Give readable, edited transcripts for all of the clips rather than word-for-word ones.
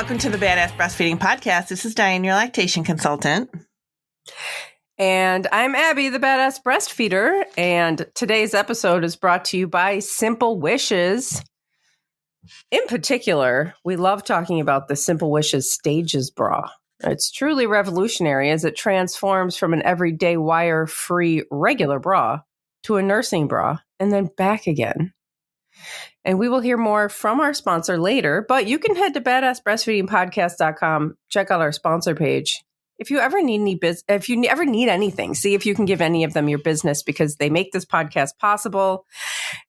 welcome to the Badass Breastfeeding Podcast. This is Dianne, your lactation consultant. And I'm Abby, the Badass Breastfeeder. And today's episode is brought to you by Simple Wishes. In particular, we love talking about the Simple Wishes Stages bra. It's truly revolutionary as it transforms from an everyday wire-free regular bra to a nursing bra and then back again. And we will hear more from our sponsor later, but you can head to badassbreastfeedingpodcast.com, check out our sponsor page. If you ever need anything, see if you can give any of them your business because they make this podcast possible.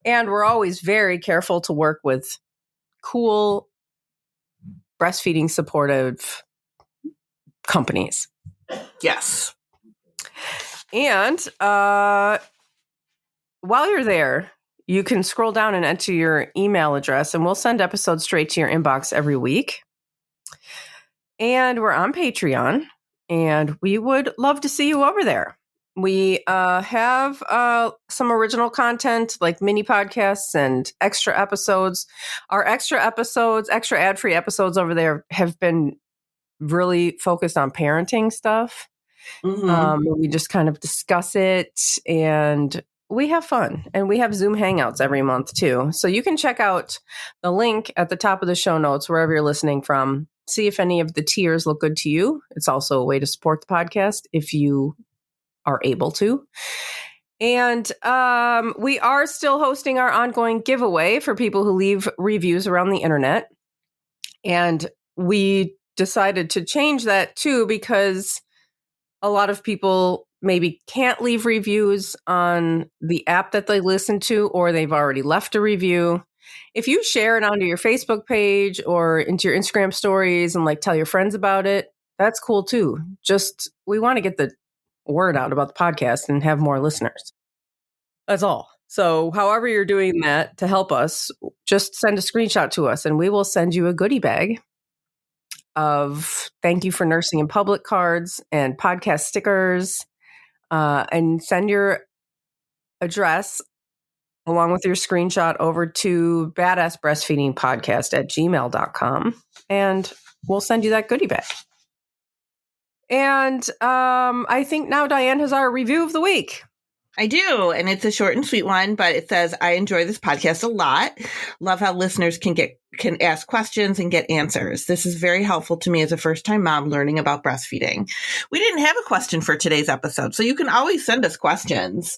And we're always very careful to work with cool breastfeeding supportive companies. Yes. And while you're there, you can scroll down and enter your email address, and we'll send episodes straight to your inbox every week. And we're on Patreon, and we would love to see you over there. We have some original content like mini podcasts and extra episodes. Our extra ad-free episodes over there have been really focused on parenting stuff. Mm-hmm. We just kind of discuss it, and we have fun, and we have Zoom Hangouts every month too. So you can check out the link at the top of the show notes, wherever you're listening from. See if any of the tiers look good to you. It's also a way to support the podcast if you are able to. And we are still hosting our ongoing giveaway for people who leave reviews around the internet. And we decided to change that too, because a lot of people maybe can't leave reviews on the app that they listen to, or they've already left a review. If you share it onto your Facebook page or into your Instagram stories and like tell your friends about it, that's cool too. Just, we want to get the word out about the podcast and have more listeners. That's all. So however you're doing that to help us, just send a screenshot to us and we will send you a goodie bag of thank you for nursing in public cards and podcast stickers. And send your address along with your screenshot over to badassbreastfeedingpodcast@gmail.com, and we'll send you that goodie bag. And I think now Dianne has our review of the week. I do, and it's a short and sweet one, but it says, I enjoy this podcast a lot. Love how listeners can ask questions and get answers. This is very helpful to me as a first-time mom learning about breastfeeding. We didn't have a question for today's episode, so you can always send us questions,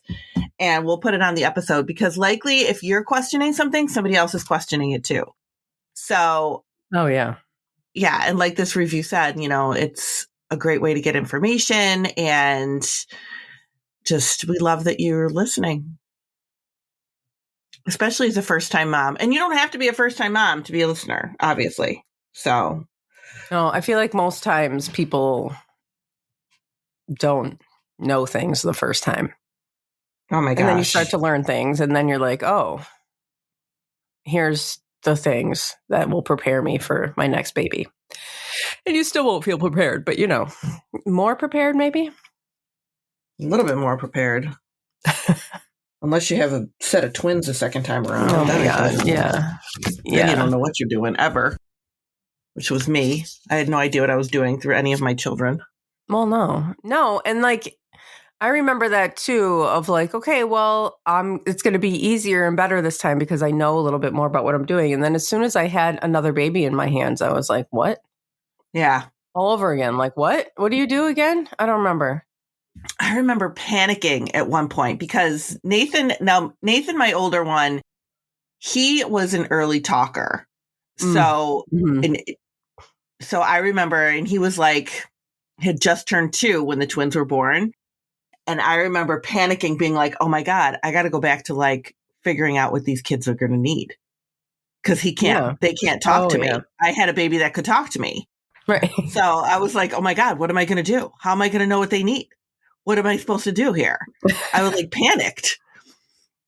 and we'll put it on the episode, because likely if you're questioning something, somebody else is questioning it too. So, oh yeah. Yeah, and like this review said, it's a great way to get information, and just, we love that you're listening, especially as a first-time mom. And you don't have to be a first-time mom to be a listener, obviously. So, no, I feel like most times people don't know things the first time. Oh my gosh. And then you start to learn things, and then you're like, oh, here's the things that will prepare me for my next baby. And you still won't feel prepared, but more prepared maybe? A little bit more prepared. Unless you have a set of twins the second time around. Oh my God. Yeah. Then you don't know what you're doing ever, which was me. I had no idea what I was doing through any of my children. Well, no. And like, I remember that too, of like, okay, well, it's going to be easier and better this time because I know a little bit more about what I'm doing. And then as soon as I had another baby in my hands, I was like, what? Yeah. All over again. Like, what? What do you do again? I don't remember. I remember panicking at one point because Nathan, my older one, he was an early talker. So, so I remember, and he was like, had just turned 2 when the twins were born. And I remember panicking, being like, oh my God, I got to go back to like figuring out what these kids are going to need. Cause they can't talk to me. Yeah. I had a baby that could talk to me. Right. So I was like, oh my God, what am I going to do? How am I going to know what they need? What am I supposed to do here? I was like panicked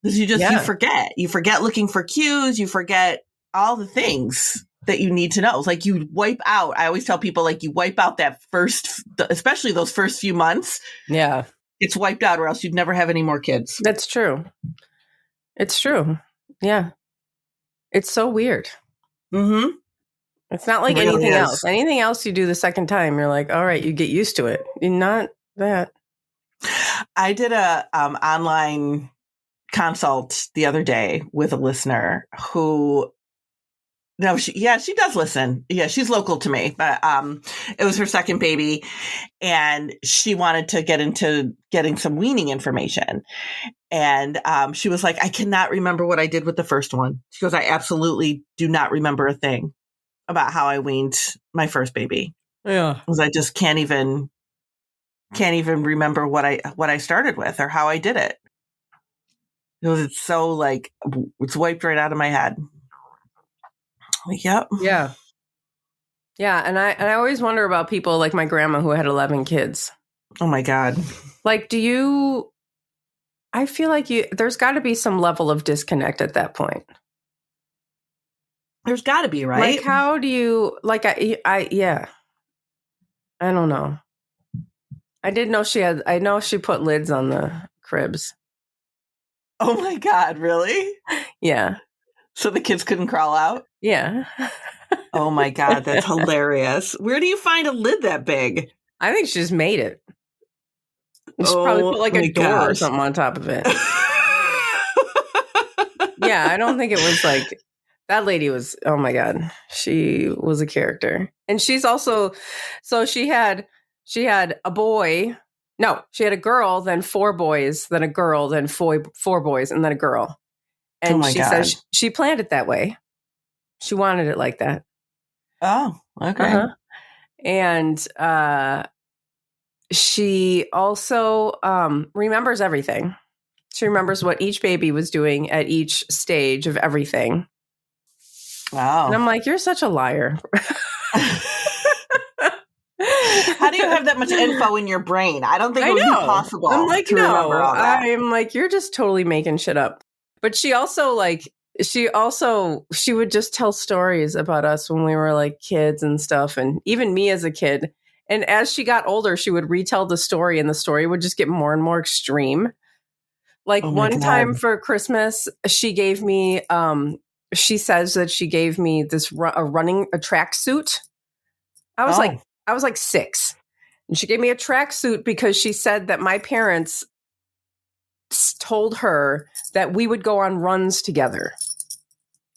because you forget looking for cues. You forget all the things that you need to know. It's like you wipe out. I always tell people like you wipe out that especially those first few months. Yeah. It's wiped out or else you'd never have any more kids. That's true. It's true. Yeah. It's so weird. Mm-hmm. It's not like It really anything is. else. Anything else you do the second time, you're like, all right, you get used to it. Not that. I did a online consult the other day with a listener who, she does listen. Yeah, she's local to me, but it was her second baby, and she wanted to get into getting some weaning information. And she was like, I cannot remember what I did with the first one. She goes, I absolutely do not remember a thing about how I weaned my first baby. Yeah. Because I just can't even remember what I started with or how I did it. Because it's so like, it's wiped right out of my head. Yep. Yeah. Yeah. And I always wonder about people like my grandma who had 11 kids. Oh my God. Like, I feel like there's got to be some level of disconnect at that point. There's got to be, right? Like, how do you, like, yeah. I don't know. I know she put lids on the cribs. Oh my God, really? Yeah. So the kids couldn't crawl out? Yeah. Oh my God, that's hilarious. Where do you find a lid that big? I think she just made it. She probably put like a door or something on top of it. Yeah, I don't think it was like, that lady was, oh my God, she was a character. And she's also, so she had a boy. No, she had a girl, then 4 boys, then a girl, then 4 boys, and then a girl. And she says she planned it that way. She wanted it like that. Oh, okay. Uh-huh. And she also remembers everything. She remembers what each baby was doing at each stage of everything. Wow. And I'm like, you're such a liar. How do you have that much info in your brain? I don't think it would be possible. I'm like, to remember all that. I'm like, you're just totally making shit up. But she would just tell stories about us when we were like kids and stuff. And even me as a kid. And as she got older, she would retell the story and the story would just get more and more extreme. Like one time for Christmas, she gave me, she says that she gave me this a track suit. I was like 6. And she gave me a tracksuit because she said that my parents told her that we would go on runs together.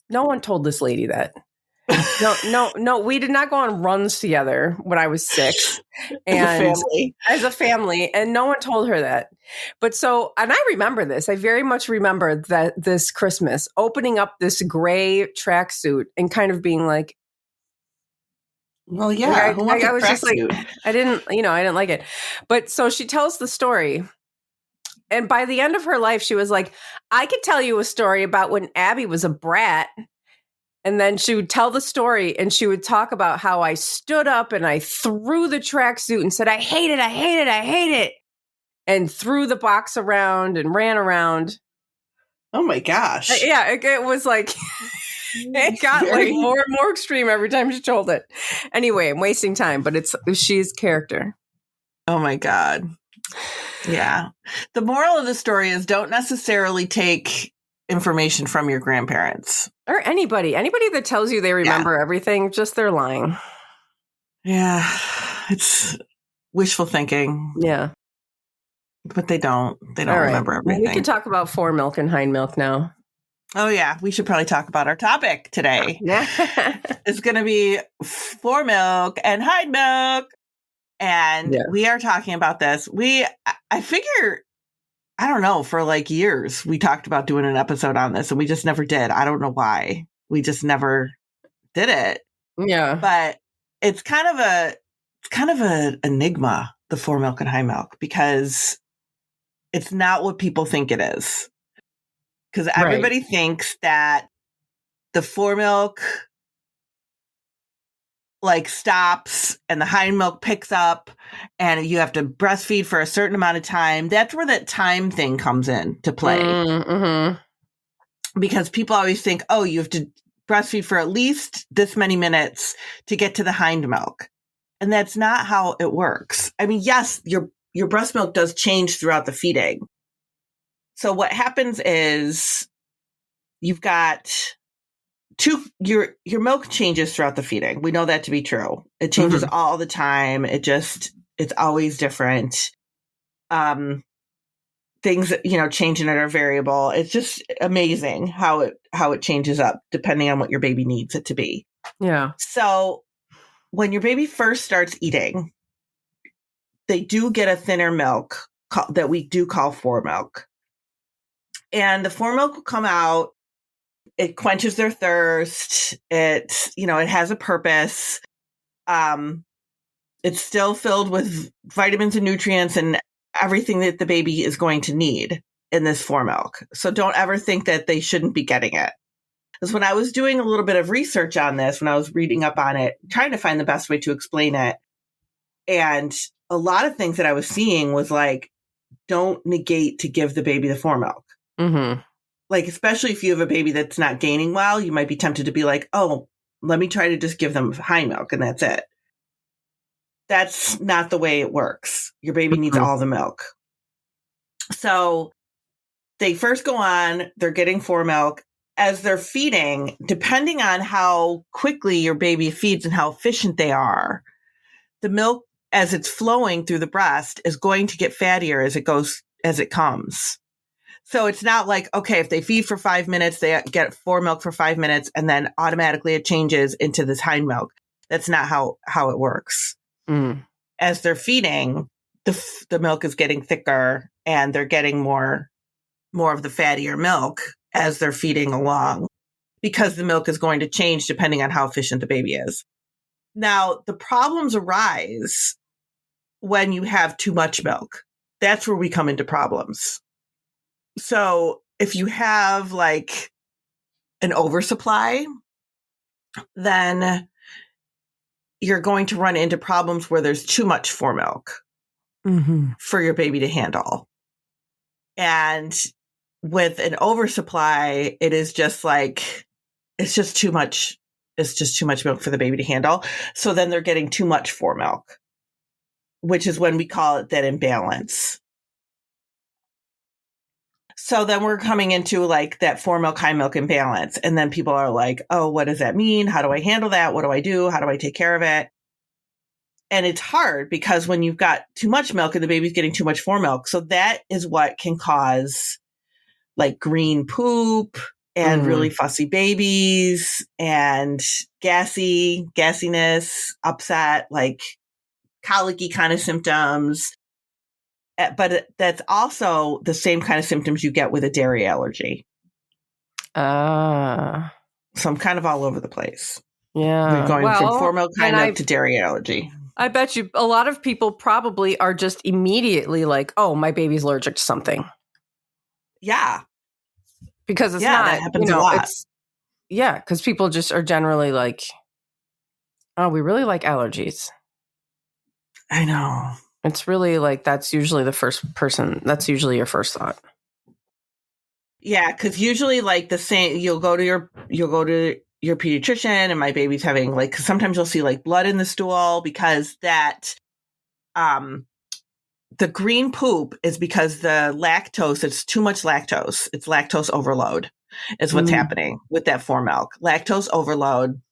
No one told this lady that. No, we did not go on runs together when I was 6. And as a family, and no one told her that. But so, and I remember this. I very much remember that this Christmas opening up this gray tracksuit and kind of being like, well, yeah. I was just like, I didn't like it. But so she tells the story. And by the end of her life, she was like, I could tell you a story about when Abby was a brat. And then she would tell the story and she would talk about how I stood up and I threw the tracksuit and said, I hate it, I hate it, I hate it. And threw the box around and ran around. Oh my gosh. Yeah, it was like... It got like more and more extreme every time she told it. Anyway, I'm wasting time, but she's character. Oh my God. Yeah. The moral of the story is don't necessarily take information from your grandparents. Or anybody that tells you they remember everything, just they're lying. Yeah. It's wishful thinking. Yeah. But they don't remember everything. We can talk about Foremilk and Hindmilk now. Oh, yeah. We should probably talk about our topic today. Yeah. It's going to be Foremilk and Hindmilk. And we are talking about this. I figure, I don't know, for like years, we talked about doing an episode on this and we just never did. I don't know why. We just never did it. Yeah. But it's kind of a enigma, the Foremilk and Hindmilk, because it's not what people think it is. Because everybody thinks that the Foremilk like stops and the Hindmilk picks up and you have to breastfeed for a certain amount of time. That's where that time thing comes in to play. Mm-hmm. Because people always think, oh, you have to breastfeed for at least this many minutes to get to the Hindmilk. And that's not how it works. I mean, yes, your breast milk does change throughout the feeding. So what happens is you've got your milk changes throughout the feeding. We know that to be true. It changes all the time. It's always different. Things that, change in it are variable. It's just amazing how it changes up depending on what your baby needs it to be. Yeah. So when your baby first starts eating, they do get a thinner milk that we do call Foremilk. And the Foremilk will come out. It quenches their thirst. It has a purpose. It's still filled with vitamins and nutrients and everything that the baby is going to need in this Foremilk. So don't ever think that they shouldn't be getting it. Because when I was doing a little bit of research on this, when I was reading up on it, trying to find the best way to explain it, and a lot of things that I was seeing was like, don't negate to give the baby the Foremilk. Mm-hmm. Like, especially if you have a baby that's not gaining well, you might be tempted to be like, oh, let me try to just give them Hindmilk and that's it. That's not the way it works. Your baby needs all the milk. So they first go on, they're getting Foremilk. As they're feeding, depending on how quickly your baby feeds and how efficient they are, the milk, as it's flowing through the breast, is going to get fattier as it comes. So it's not like, okay, if they feed for 5 minutes, they get Foremilk for 5 minutes, and then automatically it changes into this Hindmilk. That's not how it works. As they're feeding, the milk is getting thicker, and they're getting more of the fattier milk as they're feeding along, because the milk is going to change depending on how efficient the baby is. Now, the problems arise when you have too much milk. That's where we come into problems. So if you have like an oversupply, then you're going to run into problems where there's too much Foremilk for your baby to handle. And with an oversupply, it is just like, it's just too much. It's just too much milk for the baby to handle. So then they're getting too much Foremilk, which is when we call it that imbalance. So then we're coming into like that Foremilk, Hindmilk imbalance. And then people are like, oh, what does that mean? How do I handle that? What do I do? How do I take care of it? And it's hard because when you've got too much milk and the baby's getting too much Foremilk, so that is what can cause like green poop and really fussy babies and gassiness, upset, like colicky kind of symptoms. But that's also the same kind of symptoms you get with a dairy allergy. So I'm kind of all over the place. Yeah. We're going from Foremilk, Hindmilk to dairy allergy. I bet you a lot of people probably are just immediately like, oh, my baby's allergic to something. Yeah. Because it's not, that happens a lot. Because people just are generally like, oh, we really like allergies. I know. It's really like, that's usually your first thought. Yeah, because usually like the same, you'll go to your pediatrician, and my baby's having like, cause sometimes you'll see like blood in the stool, because that, the green poop is because the lactose, it's too much lactose. It's lactose overload is what's happening with that Foremilk. Lactose overload,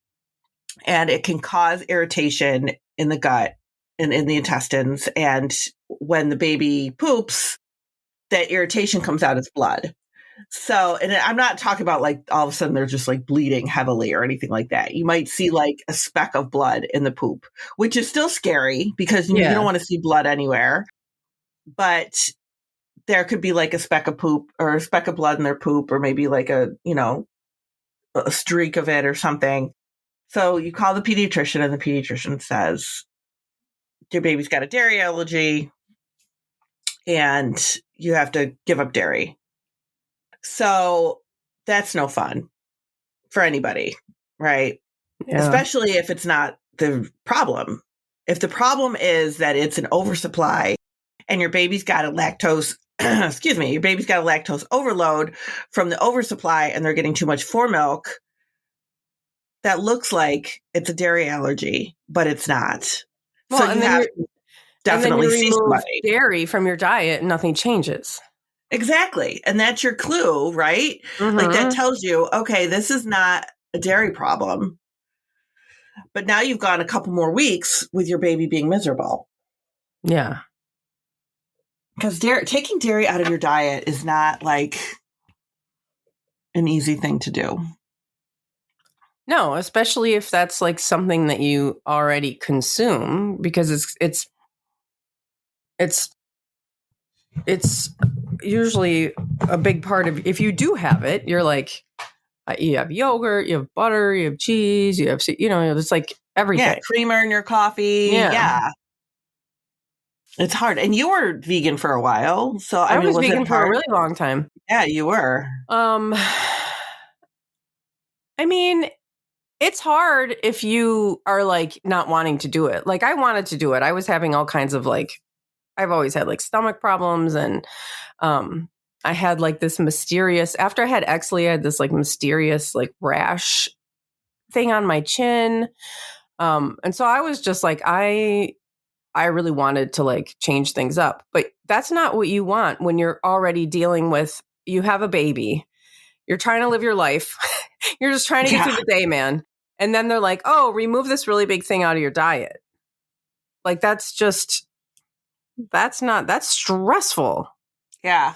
and it can cause irritation in the gut and in the intestines. And when the baby poops, that irritation comes out as blood. So, and I'm not talking about like all of a sudden they're just like bleeding heavily or anything like that. You might see like a speck of blood in the poop, which is still scary because you don't want to see blood anywhere. But there could be like a speck of poop or a speck of blood in their poop, or maybe like a streak of it or something. So you call the pediatrician, and the pediatrician says, your baby's got a dairy allergy and you have to give up dairy. So that's no fun for anybody, right? Yeah. Especially if it's not the problem. If the problem is that it's an oversupply and your baby's got a lactose, your baby's got a lactose overload from the oversupply and they're getting too much Foremilk, that looks like it's a dairy allergy, but it's not. Well, so you have to definitely see somebody. Dairy from your diet and nothing changes. Exactly. And that's your clue, right? Like that tells you, okay, this is not a dairy problem. But now you've gone a couple more weeks with your baby being miserable. Yeah. Because taking dairy out of your diet is not like an easy thing to do. No, especially if that's like something that you already consume, because it's usually a big part of, if you do have it, you're like, you have yogurt, you have butter, you have cheese, you have, it's like everything. Yeah, creamer in your coffee. Yeah. It's hard. And you were vegan for a while. So I mean, was vegan it for hard? a really long time. Yeah, you were. I mean, it's hard if you are like not wanting to do it. Like I wanted to do it. I was having all kinds of like, I've always had like stomach problems, and I had like this mysterious, after I had Exley, I had this like mysterious like rash thing on my chin. And so I was just like, I really wanted to like change things up, but that's not what you want when you're already dealing with, you have a baby, you're trying to live your life. You're just trying to get through the day, man. And then they're like, oh, remove this really big thing out of your diet. Like, that's stressful. Yeah.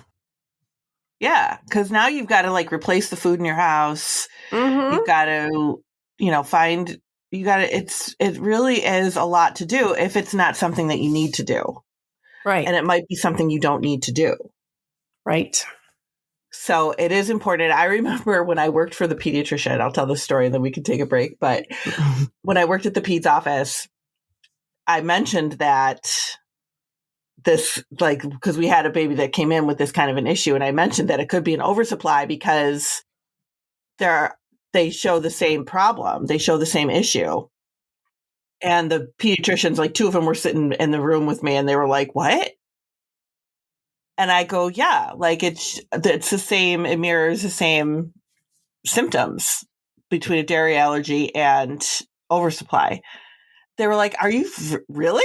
Yeah. Because now you've got to like replace the food in your house. Mm-hmm. You've got to, it really is a lot to do if it's not something that you need to do. Right. And it might be something you don't need to do. Right. So it is important. I remember when I worked for the pediatrician, I'll tell the story and then we can take a break. But when I worked at the peds office, I mentioned that this, like, because we had a baby that came in with this kind of an issue. And I mentioned that it could be an oversupply because they show the same problem. They show the same issue. And the pediatricians, like two of them were sitting in the room with me and they were like, what? And I go, yeah, like it's the same, it mirrors the same symptoms between a dairy allergy and oversupply. They were like, are you really?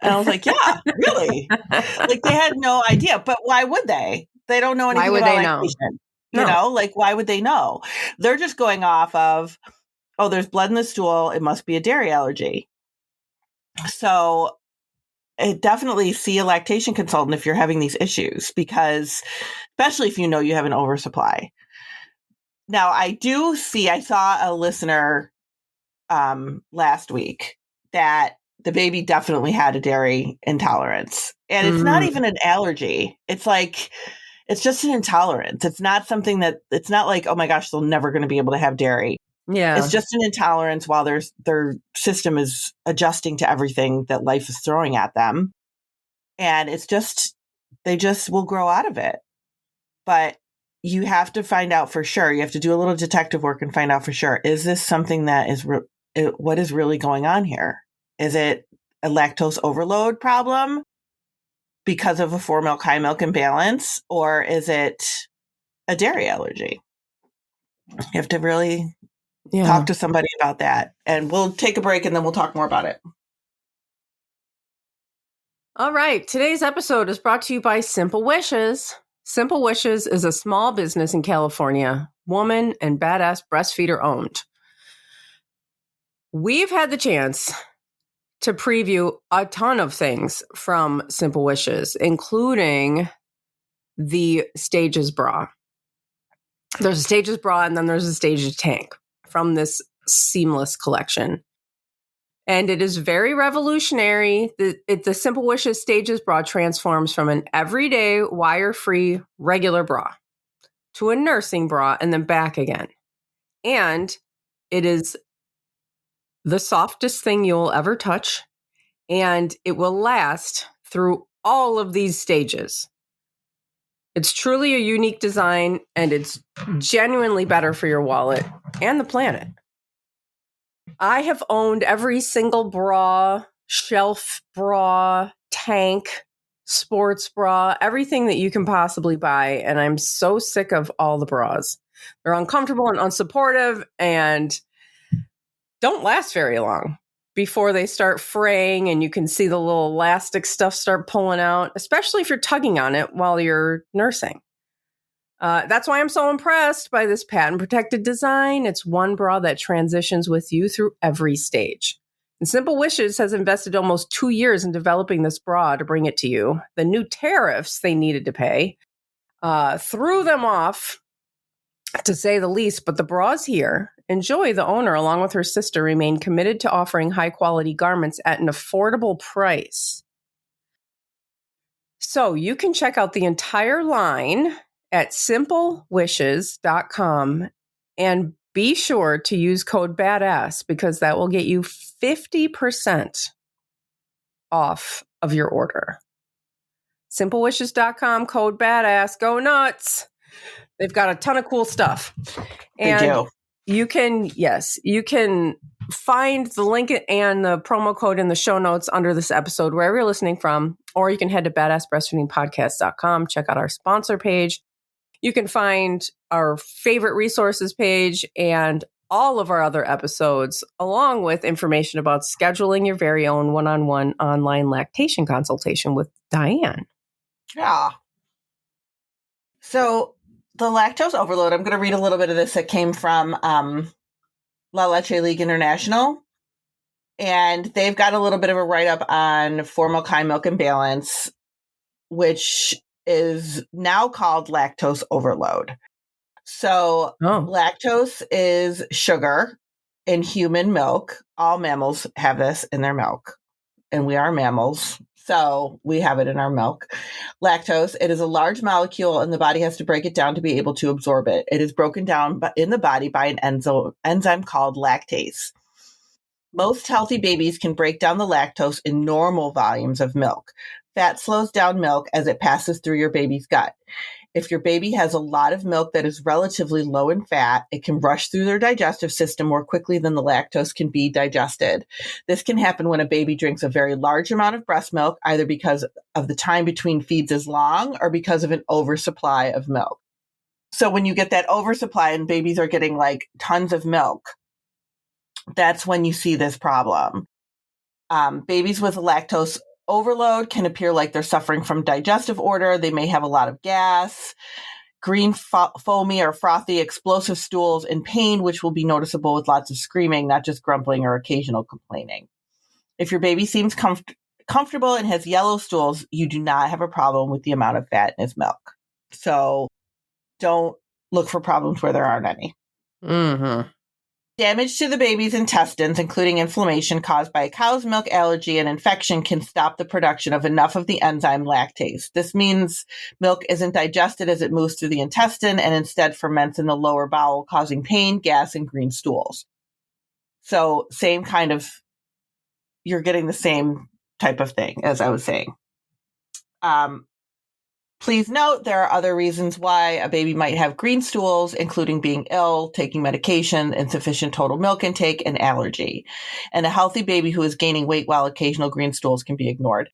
And I was like, yeah, really? Like they had no idea, but why would they? They don't know anything about lactation. No. Like why would they know? They're just going off of, oh, there's blood in the stool. It must be a dairy allergy. So definitely see a lactation consultant if you're having these issues, because especially if you know you have an oversupply. Now, I saw a listener last week that the baby definitely had a dairy intolerance. And it's not even an allergy. It's like, it's just an intolerance. It's not something it's not like, oh my gosh, they're never going to be able to have dairy. Yeah. It's just an intolerance while their system is adjusting to everything that life is throwing at them. And they just will grow out of it. But you have to find out for sure. You have to do a little detective work and find out for sure. Is this something that is, what is really going on here? Is it a lactose overload problem because of a Foremilk high milk imbalance? Or is it a dairy allergy? You have to really talk to somebody about that. And we'll take a break and then we'll talk more about it. All right. Today's episode is brought to you by Simple Wishes. Simple Wishes is a small business in California, woman and badass breastfeeder owned. We've had the chance to preview a ton of things from Simple Wishes, including the Stages bra. There's a Stages bra and then there's a Stages tank from this seamless collection. And it is very revolutionary. The Simple Wishes Stages bra transforms from an everyday wire-free regular bra to a nursing bra and then back again. And it is the softest thing you'll ever touch. And it will last through all of these stages. It's truly a unique design, and it's genuinely better for your wallet and the planet. I have owned every single bra, shelf bra, tank, sports bra, everything that you can possibly buy, and I'm so sick of all the bras. They're uncomfortable and unsupportive and don't last very long before they start fraying and you can see the little elastic stuff start pulling out, especially if you're tugging on it while you're nursing. That's why I'm so impressed by this patent protected design. It's one bra that transitions with you through every stage. And Simple Wishes has invested almost 2 years in developing this bra to bring it to you. The new tariffs they needed to pay threw them off, to say the least, but the bra's here. Enjoy, the owner, along with her sister, remain committed to offering high-quality garments at an affordable price. So you can check out the entire line at simplewishes.com and be sure to use code BADASS because that will get you 50% off of your order. Simplewishes.com, code BADASS. Go nuts. They've got a ton of cool stuff. And they do. You can find the link and the promo code in the show notes under this episode, wherever you're listening from, or you can head to badassbreastfeedingpodcast.com, check out our sponsor page. You can find our favorite resources page and all of our other episodes, along with information about scheduling your very own one-on-one online lactation consultation with Dianne. Yeah. So the lactose overload, I'm going to read a little bit of this that came from La Leche League International. And they've got a little bit of a write-up on Foremilk, Hindmilk, and Balance, which is now called lactose overload. So lactose is sugar in human milk. All mammals have this in their milk. And we are mammals, so we have it in our milk. Lactose, it is a large molecule, and the body has to break it down to be able to absorb it. It is broken down in the body by an enzyme called lactase. Most healthy babies can break down the lactose in normal volumes of milk. Fat slows down milk as it passes through your baby's gut. If your baby has a lot of milk that is relatively low in fat, it can rush through their digestive system more quickly than the lactose can be digested. This can happen when a baby drinks a very large amount of breast milk, either because of the time between feeds is long or because of an oversupply of milk. So when you get that oversupply and babies are getting like tons of milk, that's when you see this problem. Babies with lactose overload can appear like they're suffering from digestive disorder. They may have a lot of gas, green, foamy or frothy, explosive stools, and pain, which will be noticeable with lots of screaming, not just grumbling or occasional complaining. If your baby seems comfortable and has yellow stools, you do not have a problem with the amount of fat in his milk. So don't look for problems where there aren't any. Mm-hmm. Damage to the baby's intestines, including inflammation caused by a cow's milk allergy and infection, can stop the production of enough of the enzyme lactase. This means milk isn't digested as it moves through the intestine and instead ferments in the lower bowel, causing pain, gas, and green stools. So same kind of, you're getting the same type of thing, as I was saying. Please note there are other reasons why a baby might have green stools, including being ill, taking medication, insufficient total milk intake, and allergy. And a healthy baby who is gaining weight while occasional green stools can be ignored.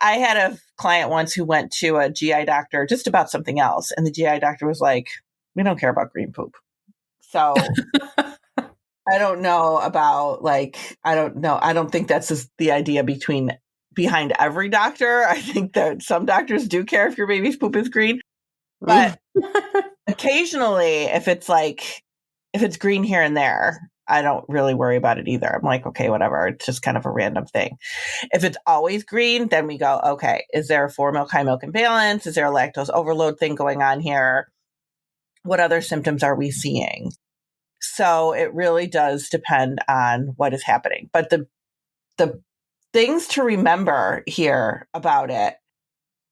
I had a client once who went to a GI doctor just about something else, and the GI doctor was like, "We don't care about green poop." So I don't know about I don't know. I don't think that's just the idea behind every doctor. I think that some doctors do care if your baby's poop is green, but occasionally if it's green here and there, I don't really worry about it either. I'm like, okay, whatever. It's just kind of a random thing. If it's always green, then we go, okay, is there a Foremilk, Hindmilk imbalance? Is there a lactose overload thing going on here? What other symptoms are we seeing? So it really does depend on what is happening. But the things to remember here about it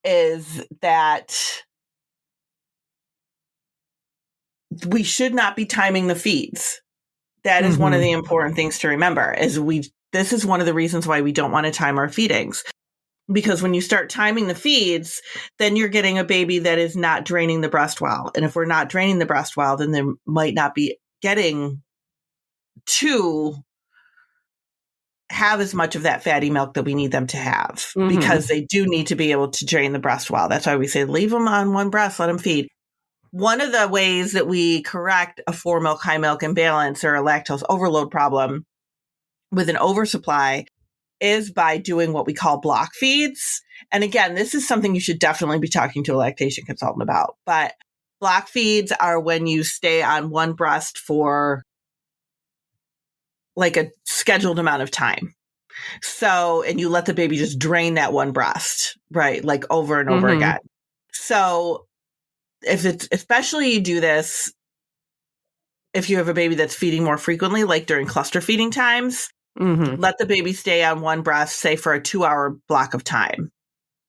is that we should not be timing the feeds. That is one of the important things to remember. This is one of the reasons why we don't want to time our feedings. Because when you start timing the feeds, then you're getting a baby that is not draining the breast well. And if we're not draining the breast well, then they might not be getting to have as much of that fatty milk that we need them to have, because they do need to be able to drain the breast well. That's why we say leave them on one breast, let them feed. One of the ways that we correct a Foremilk, Hindmilk imbalance or a lactose overload problem with an oversupply is by doing what we call block feeds. And again, this is something you should definitely be talking to a lactation consultant about. But Block feeds are when you stay on one breast for like a scheduled amount of time. So, and you let the baby just drain that one breast, right? Like over and over again. So if it's, especially you do this, if you have a baby that's feeding more frequently, like during cluster feeding times, let the baby stay on one breast, say for a 2-hour block of time.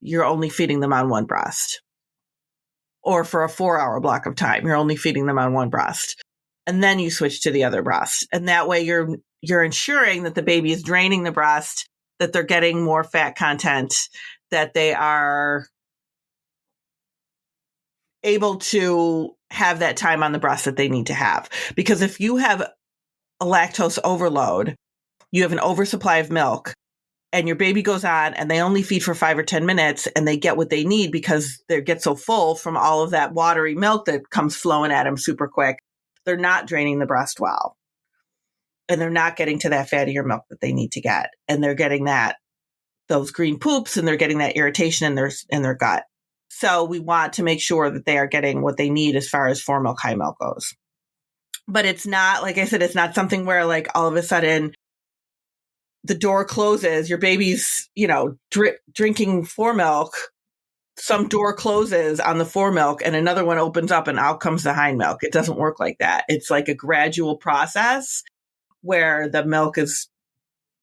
You're only feeding them on one breast. Or for a 4-hour block of time, you're only feeding them on one breast. And then you switch to the other breast. And that way you're ensuring that the baby is draining the breast, that they're getting more fat content, that they are able to have that time on the breast that they need to have. Because if you have a lactose overload, you have an oversupply of milk, and your baby goes on and they only feed for 5 or 10 minutes and they get what they need because they get so full from all of that watery milk that comes flowing at them super quick. They're not draining the breast well. And they're not getting to that fattier milk that they need to get. And they're getting those green poops, and they're getting that irritation in their gut. So we want to make sure that they are getting what they need as far as Foremilk, Hindmilk goes. But it's not, like I said, it's not something where like all of a sudden the door closes, your baby's, drinking Foremilk, some door closes on the Foremilk and another one opens up and out comes the Hindmilk. It doesn't work like that. It's like a gradual process where the milk is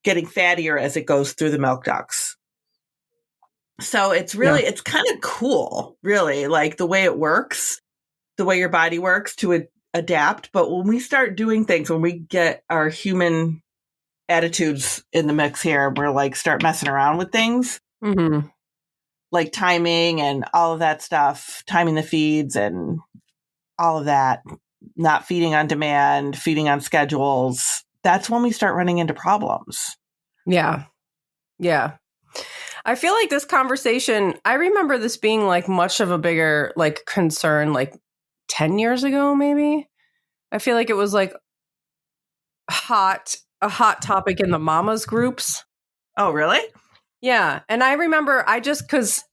getting fattier as it goes through the milk ducts. So it's really, it's kind of cool, really, like the way it works, the way your body works to adapt. But when we start doing things, when we get our human attitudes in the mix here, we're like start messing around with things like timing and all of that stuff, timing the feeds and all of that, not feeding on demand, feeding on schedules. That's when we start running into problems. Yeah. I feel like this conversation, I remember this being like much of a bigger like concern like 10 years ago, maybe. I feel like it was like a hot topic in the mamas groups. Oh, really? Yeah. And I remember because,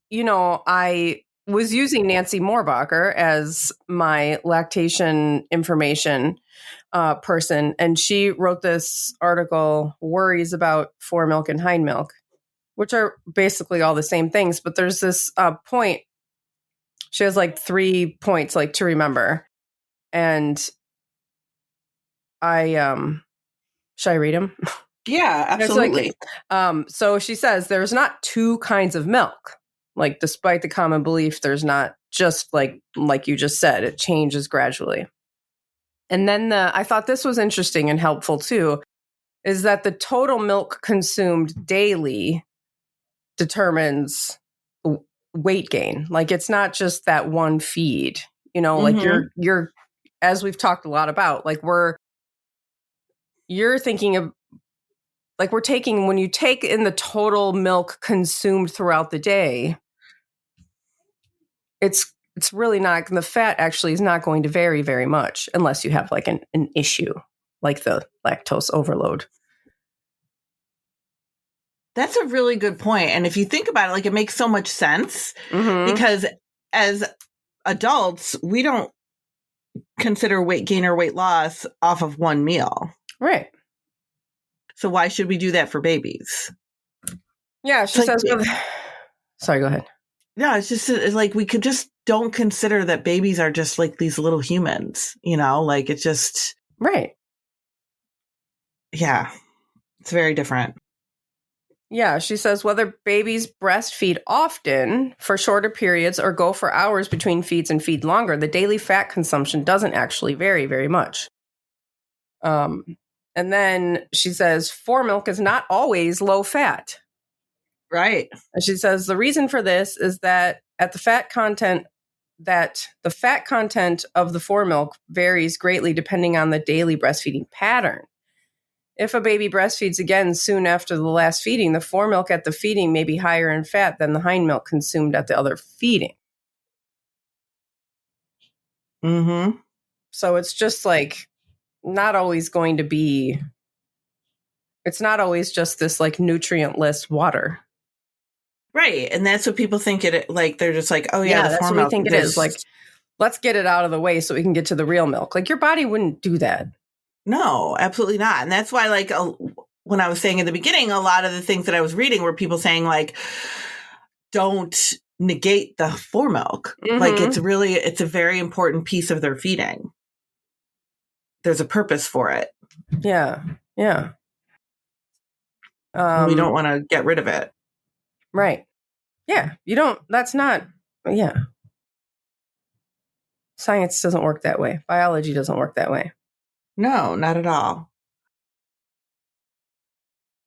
I was using Nancy Moorbacher as my lactation information person. And she wrote this article, Worries About Foremilk and Hindmilk, which are basically all the same things. But there's this point. She has like 3 points like to remember. And should I read them? Yeah, absolutely. So she says there's not 2 kinds of milk. Like, despite the common belief, there's not just like you just said, it changes gradually. And then I thought this was interesting and helpful too, is that the total milk consumed daily determines weight gain. Like, it's not just that one feed, like you're, as we've talked a lot about, like you're thinking of, like we're taking, when you take in the total milk consumed throughout the day, it's really not, the fat actually is not going to vary very much unless you have like an issue like the lactose overload. That's a really good point. And if you think about it, like it makes so much sense because as adults, we don't consider weight gain or weight loss off of one meal. Right. So why should we do that for babies? Yeah, she says. Sorry, go ahead. No, it's like we could just don't consider that babies are just like these little humans, like it's just. Right. Yeah, it's very different. Yeah, she says whether babies breastfeed often for shorter periods or go for hours between feeds and feed longer, the daily fat consumption doesn't actually vary very much. And then she says Foremilk is not always low fat. Right. And she says the reason for this is that the fat content of the Foremilk varies greatly depending on the daily breastfeeding pattern. If a baby breastfeeds again soon after the last feeding, the Foremilk at the feeding may be higher in fat than the Hindmilk consumed at the other feeding. So it's just like not always going to be, it's not always just this like nutrient-less water. Right. And that's what people think it, like, they're just like, oh yeah, that's what we think it is. Like, let's get it out of the way so we can get to the real milk. Like your body wouldn't do that. No, absolutely not. And that's why, like, when I was saying in the beginning, a lot of the things that I was reading were people saying, like, don't negate the foremilk. Mm-hmm. Like, it's a very important piece of their feeding. There's a purpose for it. Yeah. Yeah. We don't want to get rid of it. Right. Yeah. That's not, yeah. Science doesn't work that way. Biology doesn't work that way. No, not at all.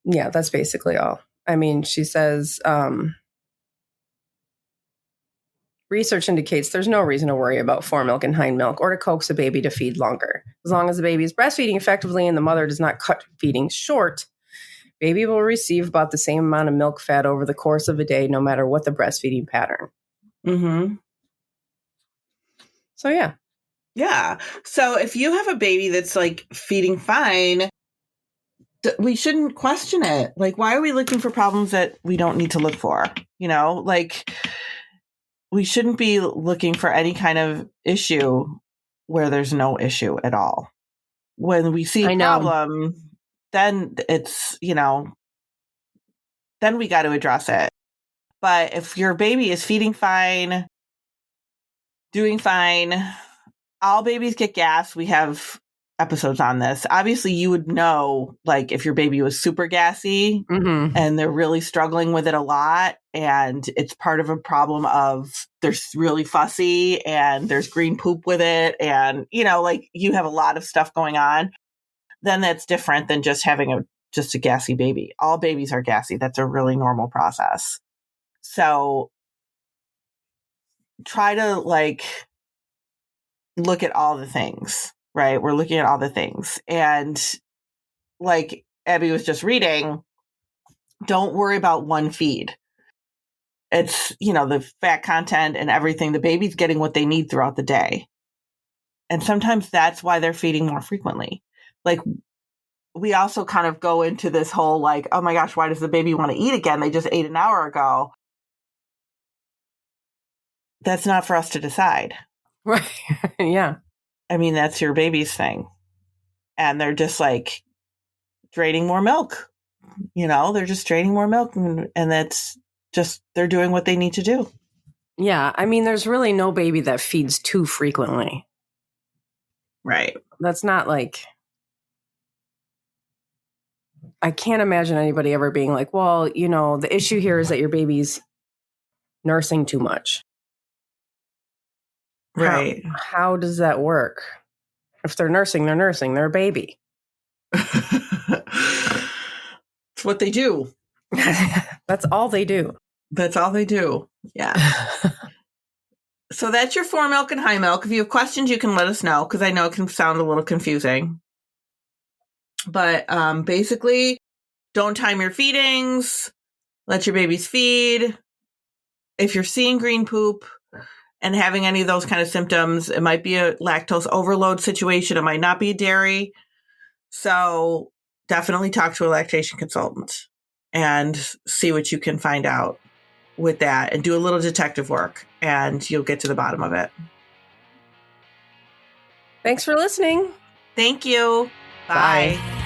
Yeah, that's basically all. I mean, she says, research indicates there's no reason to worry about foremilk and hindmilk or to coax a baby to feed longer. As long as the baby is breastfeeding effectively and the mother does not cut feeding short, baby will receive about the same amount of milk fat over the course of a day, no matter what the breastfeeding pattern. Mm-hmm. So, yeah. Yeah. So if you have a baby that's like feeding fine, we shouldn't question it. Like, why are we looking for problems that we don't need to look for? You know, like we shouldn't be looking for any kind of issue where there's no issue at all. When we see a problem, then it's, you know, then we got to address it. But if your baby is feeding fine, doing fine, all babies get gas. We have episodes on this. Obviously, you would know, like, if your baby was super gassy and they're really struggling with it a lot, and it's part of a problem of they're really fussy and there's green poop with it, and, you know, like, you have a lot of stuff going on, then that's different than just having just a gassy baby. All babies are gassy. That's a really normal process. So try to, like, look at all the things, right? We're looking at all the things. And like Abby was just reading, don't worry about one feed. It's, you know, the fat content and everything. The baby's getting what they need throughout the day. And sometimes that's why they're feeding more frequently. Like, we also kind of go into this whole, like, oh my gosh, why does the baby want to eat again? They just ate an hour ago. That's not for us to decide. Right. Yeah. I mean, that's your baby's thing. And they're just like draining more milk. You know, they're just draining more milk. And that's just, they're doing what they need to do. Yeah. I mean, there's really no baby that feeds too frequently. Right. That's not like, I can't imagine anybody ever being like, well, you know, the issue here is that your baby's nursing too much. Right. How does that work? If they're nursing, they're a baby. It's what they do. That's all they do. That's all they do. Yeah. So that's your Foremilk and Hindmilk. If you have questions, you can let us know, because I know it can sound a little confusing. But basically, don't time your feedings. Let your babies feed. If you're seeing green poop and having any of those kind of symptoms, it might be a lactose overload situation. It might not be dairy. So definitely talk to a lactation consultant and see what you can find out with that, and do a little detective work, and you'll get to the bottom of it. Thanks for listening. Thank you. Bye.